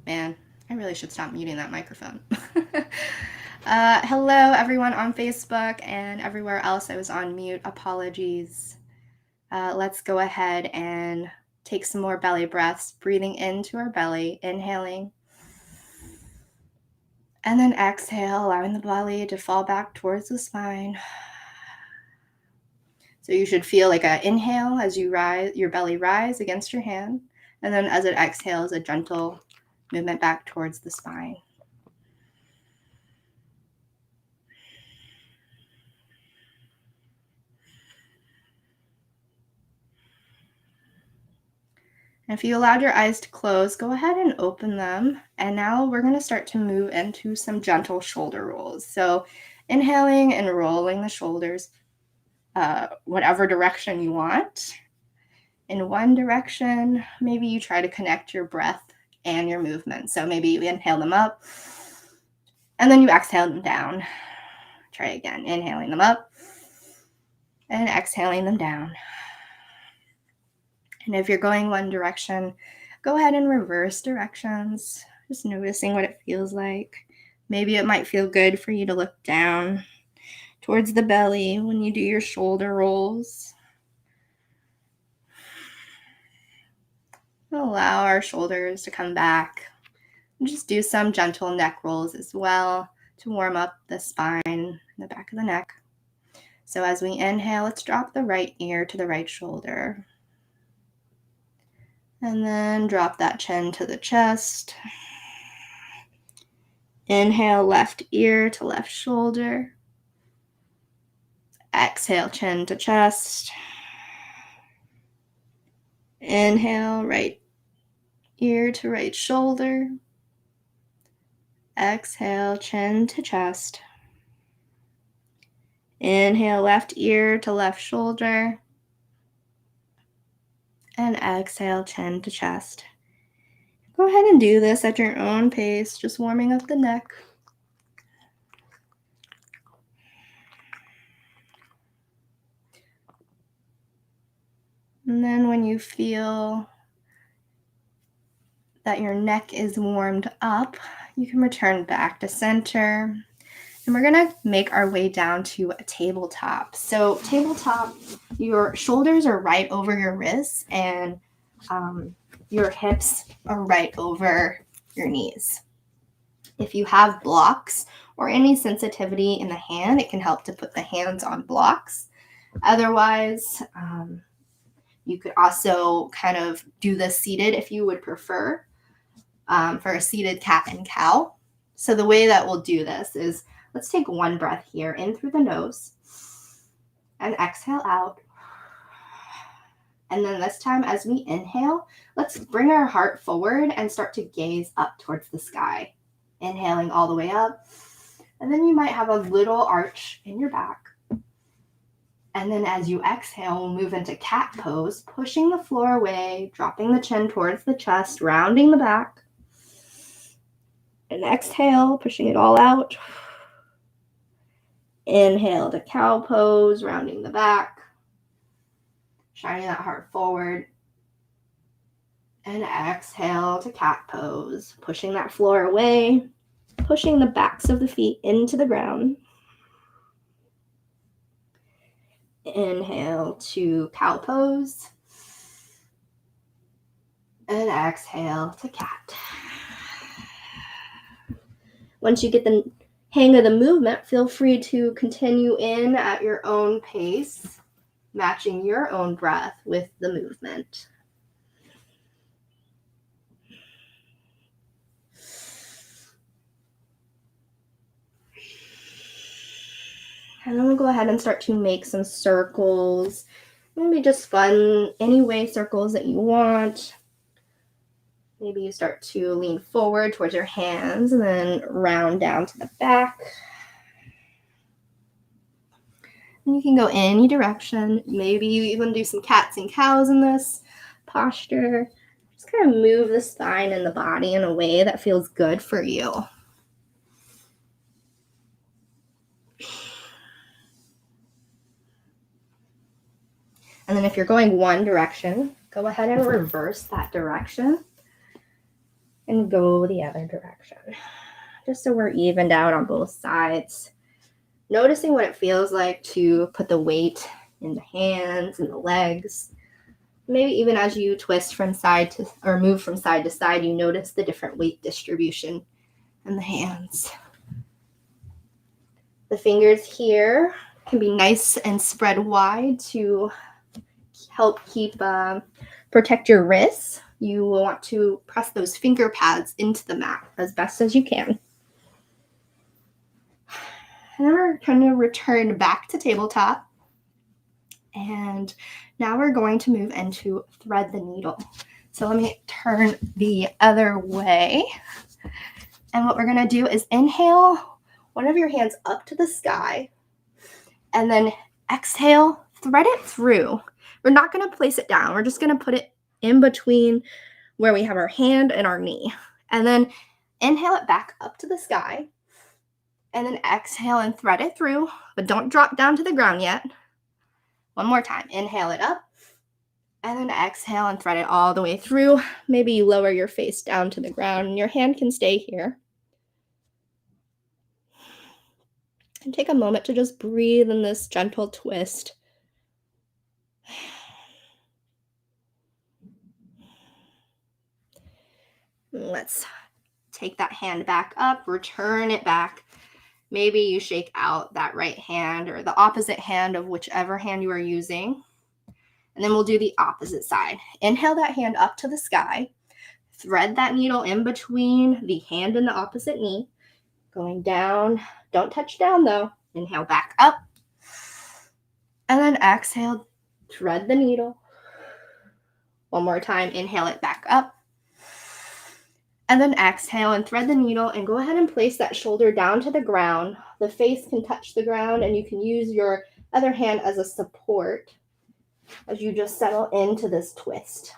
Man, I really should stop muting that microphone. Hello, everyone on Facebook and everywhere else. I was on mute. Apologies. Let's go ahead and take some more belly breaths, breathing into our belly, inhaling. And then exhale, allowing the belly to fall back towards the spine. So you should feel like an inhale as you rise, your belly rise against your hand. And then as it exhales, a gentle movement back towards the spine. And if you allowed your eyes to close, go ahead and open them. And now we're going to start to move into some gentle shoulder rolls. So inhaling and rolling the shoulders, whatever direction you want. In one direction, maybe you try to connect your breath and your movement. So maybe you inhale them up and then you exhale them down. Try again, inhaling them up and exhaling them down. And if you're going one direction, go ahead and reverse directions, just noticing what it feels like. Maybe it might feel good for you to look down towards the belly when you do your shoulder rolls. Allow our shoulders to come back. And just do some gentle neck rolls as well to warm up the spine and the back of the neck. So as we inhale, let's drop the right ear to the right shoulder. And then drop that chin to the chest. Inhale, left ear to left shoulder. Exhale, chin to chest. Inhale, right ear to right shoulder. Exhale, chin to chest. Inhale, left ear to left shoulder. And exhale, chin to chest. Go ahead and do this at your own pace, just warming up the neck. And then when you feel that your neck is warmed up, you can return back to center. And we're gonna make our way down to a tabletop. So tabletop, your shoulders are right over your wrists and your hips are right over your knees. If you have blocks or any sensitivity in the hand, it can help to put the hands on blocks. Otherwise, you could also kind of do this seated if you would prefer, for a seated cat and cow. So the way that we'll do this is, let's take one breath here, in through the nose, and exhale out. And then this time, as we inhale, let's bring our heart forward and start to gaze up towards the sky. Inhaling all the way up. And then you might have a little arch in your back. And then as you exhale, we'll move into cat pose, pushing the floor away, dropping the chin towards the chest, rounding the back. And exhale, pushing it all out. Inhale to cow pose, rounding the back. Shining that heart forward. And exhale to cat pose, pushing that floor away, pushing the backs of the feet into the ground. Inhale to cow pose. And exhale to cat. Once you get the hang of the movement, feel free to continue in at your own pace, matching your own breath with the movement. And then we'll go ahead and start to make some circles. Maybe just fun, any way circles that you want. Maybe you start to lean forward towards your hands and then round down to the back. And you can go any direction. Maybe you even do some cats and cows in this posture. Just kind of move the spine and the body in a way that feels good for you. And then if you're going one direction, go ahead and reverse that direction. and go the other direction. Just so we're evened out on both sides. Noticing what it feels like to put the weight in the hands and the legs. Maybe even as you twist from side to, or move from side to side, you notice the different weight distribution in the hands. The fingers here can be nice and spread wide to help protect your wrists. You want to press those finger pads into the mat as best as you can. And we're going to return back to tabletop. And now we're going to move into thread the needle. So let me turn the other way. And what we're going to do is inhale one of your hands up to the sky. And then exhale, thread it through. We're not going to place it down. We're just going to put it in between where we have our hand and our knee. And then inhale it back up to the sky. And then exhale and thread it through, but don't drop down to the ground yet. One more time. Inhale it up. And then exhale and thread it all the way through. Maybe you lower your face down to the ground and your hand can stay here. And take a moment to just breathe in this gentle twist. Let's take that hand back up, return it back. Maybe you shake out that right hand or the opposite hand of whichever hand you are using. And then we'll do the opposite side. Inhale that hand up to the sky. Thread that needle in between the hand and the opposite knee. Going down. Don't touch down though. Inhale back up. And then exhale. Thread the needle. One more time. Inhale it back up. And then exhale and thread the needle and go ahead and place that shoulder down to the ground. The face can touch the ground and you can use your other hand as a support as you just settle into this twist.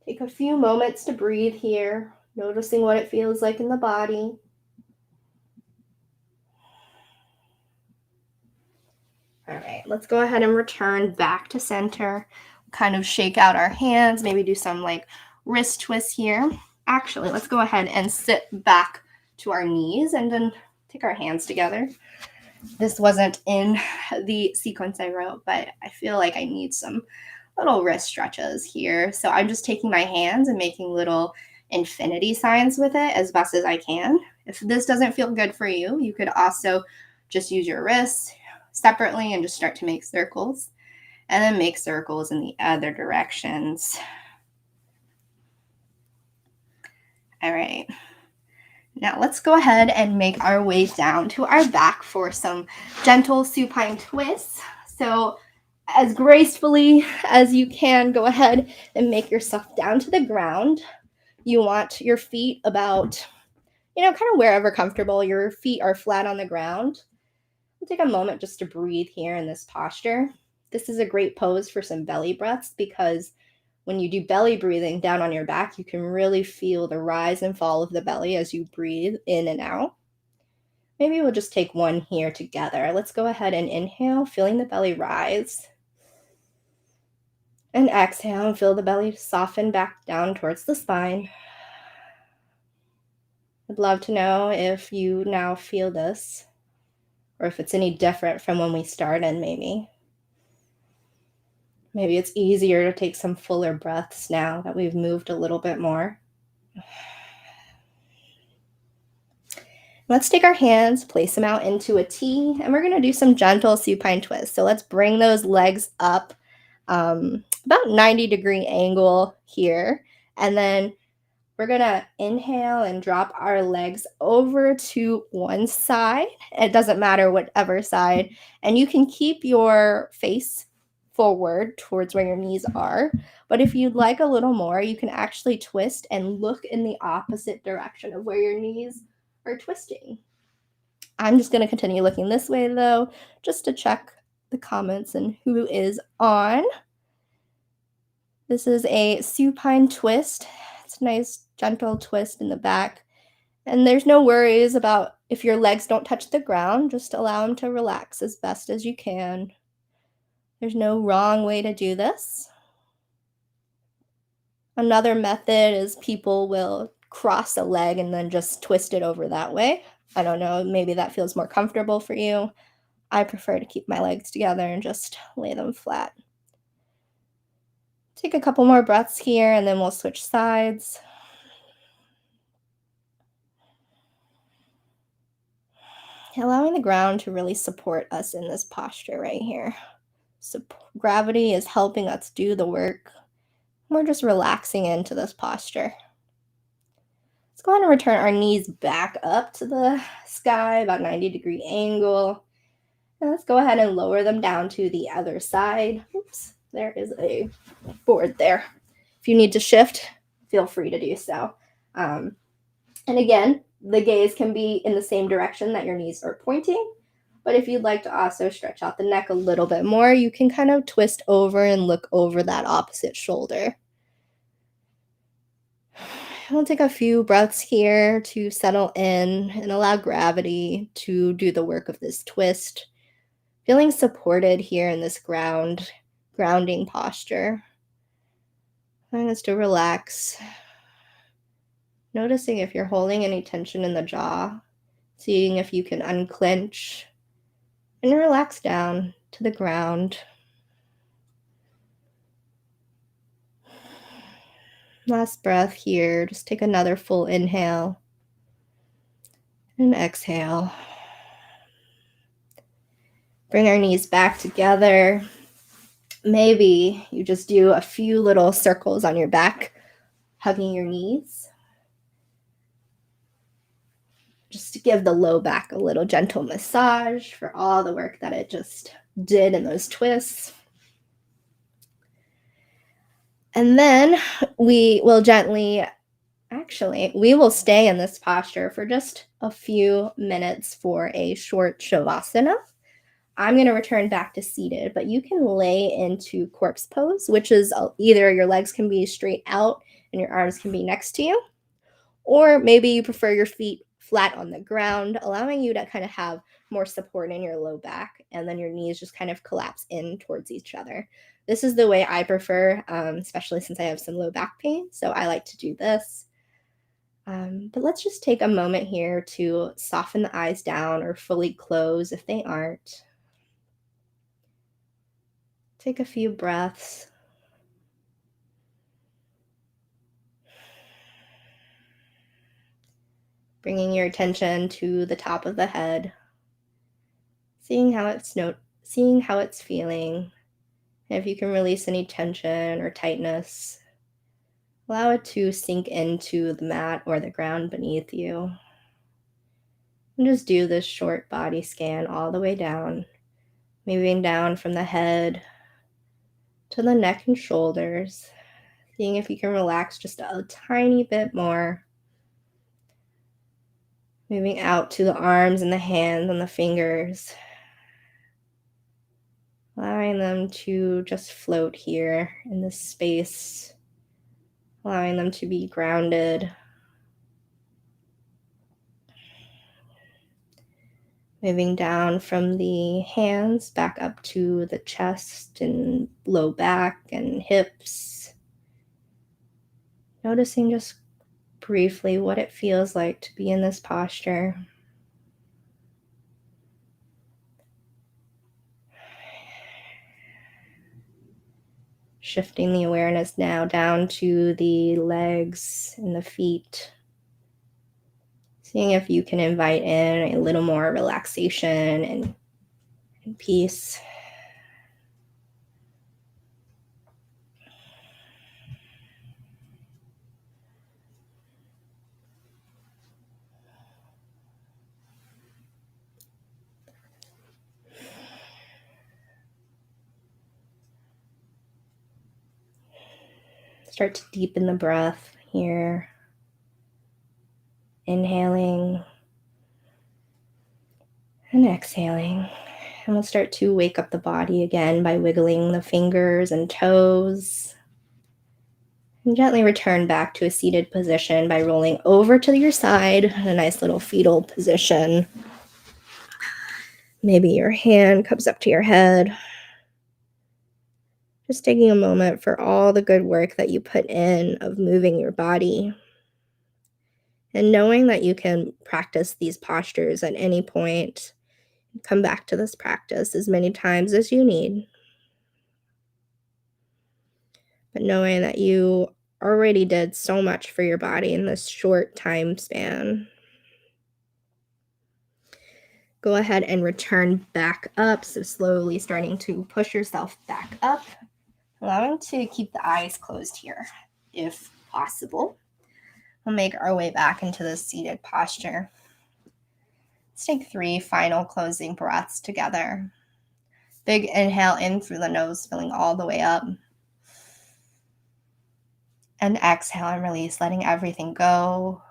Take a few moments to breathe here, noticing what it feels like in the body. All right, let's go ahead and return back to center. Kind of shake out our hands, maybe do some like wrist twists here. Actually, let's go ahead and sit back to our knees and then take our hands together. This wasn't in the sequence I wrote, but I feel like I need some little wrist stretches here. So I'm just taking my hands and making little infinity signs with it as best as I can. If this doesn't feel good for you, you could also just use your wrists separately and just start to make circles. And then make circles in the other directions. All right. Now let's go ahead and make our way down to our back for some gentle supine twists. So as gracefully as you can, go ahead and make yourself down to the ground. You want your feet about, kind of wherever comfortable. Your feet are flat on the ground. Take a moment just to breathe here in this posture. This is a great pose for some belly breaths because when you do belly breathing down on your back, you can really feel the rise and fall of the belly as you breathe in and out. Maybe we'll just take one here together. Let's go ahead and inhale, feeling the belly rise. And exhale and feel the belly soften back down towards the spine. I'd love to know if you now feel this or if it's any different from when we started maybe. Maybe it's easier to take some fuller breaths now that we've moved a little bit more. Let's take our hands, place them out into a T, and we're going to do some gentle supine twists. So let's bring those legs up about 90-degree angle here. And then we're going to inhale and drop our legs over to one side. It doesn't matter whatever side. And you can keep your face forward towards where your knees are. But if you'd like a little more, you can actually twist and look in the opposite direction of where your knees are twisting. I'm just going to continue looking this way though, just to check the comments and who is on. This is a supine twist. It's a nice gentle twist in the back. And there's no worries about if your legs don't touch the ground, just allow them to relax as best as you can. There's no wrong way to do this. Another method is people will cross a leg and then just twist it over that way. I don't know, maybe that feels more comfortable for you. I prefer to keep my legs together and just lay them flat. Take a couple more breaths here and then we'll switch sides. Allowing the ground to really support us in this posture right here. So gravity is helping us do the work. We're just relaxing into this posture. Let's go ahead and return our knees back up to the sky, about 90-degree angle. And let's go ahead and lower them down to the other side. Oops, there is a board there. If you need to shift, feel free to do so. And again, the gaze can be in the same direction that your knees are pointing. But if you'd like to also stretch out the neck a little bit more, you can kind of twist over and look over that opposite shoulder. We'll take a few breaths here to settle in and allow gravity to do the work of this twist. Feeling supported here in this grounding posture. Allowing us to relax. Noticing if you're holding any tension in the jaw. Seeing if you can unclench and relax down to the ground. Last breath here. Just take another full inhale and exhale. Bring our knees back together. Maybe you just do a few little circles on your back, hugging your knees. Just to give the low back a little gentle massage for all the work that it just did in those twists. And then we will stay in this posture for just a few minutes for a short shavasana. I'm going to return back to seated, but you can lay into corpse pose, which is either your legs can be straight out and your arms can be next to you, or maybe you prefer your feet flat on the ground, allowing you to kind of have more support in your low back, and then your knees just kind of collapse in towards each other. This is the way I prefer, especially since I have some low back pain, so I like to do this. But let's just take a moment here to soften the eyes down or fully close if they aren't. Take a few breaths. Bringing your attention to the top of the head. Seeing how it's feeling. And if you can release any tension or tightness, allow it to sink into the mat or the ground beneath you. And just do this short body scan all the way down, moving down from the head to the neck and shoulders, seeing if you can relax just a tiny bit more. Moving out to the arms and the hands and the fingers, allowing them to just float here in this space, allowing them to be grounded. Moving down from the hands back up to the chest and low back and hips. Noticing just briefly what it feels like to be in this posture. Shifting the awareness now down to the legs and the feet. Seeing if you can invite in a little more relaxation and peace. Start to deepen the breath here. Inhaling and exhaling. And we'll start to wake up the body again by wiggling the fingers and toes. And gently return back to a seated position by rolling over to your side in a nice little fetal position. Maybe your hand comes up to your head. Just taking a moment for all the good work that you put in of moving your body and knowing that you can practice these postures at any point. Come back to this practice as many times as you need. But knowing that you already did so much for your body in this short time span. Go ahead and return back up. So slowly starting to push yourself back up. Allowing to keep the eyes closed here, if possible. We'll make our way back into the seated posture. Let's take 3 final closing breaths together. Big inhale in through the nose, filling all the way up. And exhale and release, letting everything go.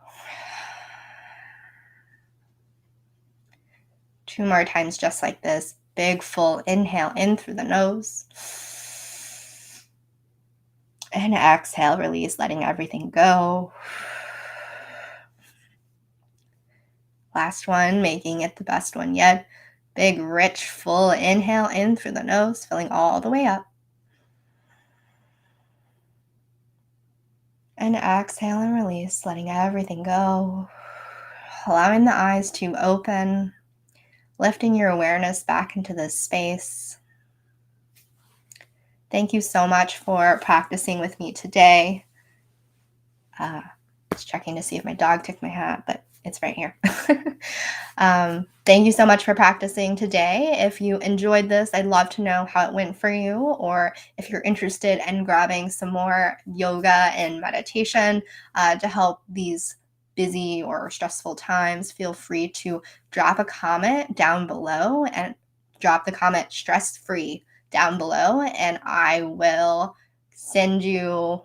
2 more times just like this. Big full inhale in through the nose. And exhale, release, letting everything go. Last one, making it the best one yet. Big, rich, full inhale in through the nose, filling all the way up. And exhale and release, letting everything go. Allowing the eyes to open, lifting your awareness back into this space. Thank you so much for practicing with me today. Just checking to see if my dog took my hat, but it's right here. Thank you so much for practicing today. If you enjoyed this, I'd love to know how it went for you, or if you're interested in grabbing some more yoga and meditation to help these busy or stressful times, feel free to drop a comment down below and drop the comment stress-free down below, and I will send you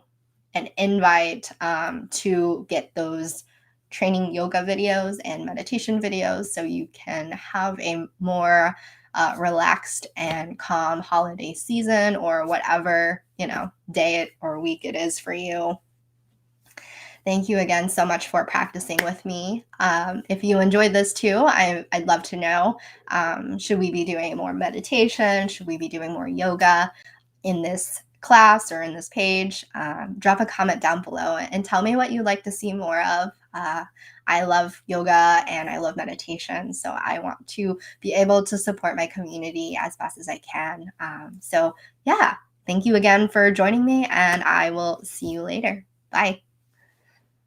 an invite to get those training yoga videos and meditation videos so you can have a more relaxed and calm holiday season, or whatever, day or week it is for you. Thank you again so much for practicing with me. If you enjoyed this too, I'd love to know, should we be doing more meditation? Should we be doing more yoga in this class or in this page? Drop a comment down below and tell me what you'd like to see more of. I love yoga and I love meditation, so I want to be able to support my community as best as I can. So yeah, thank you again for joining me, and I will see you later. Bye.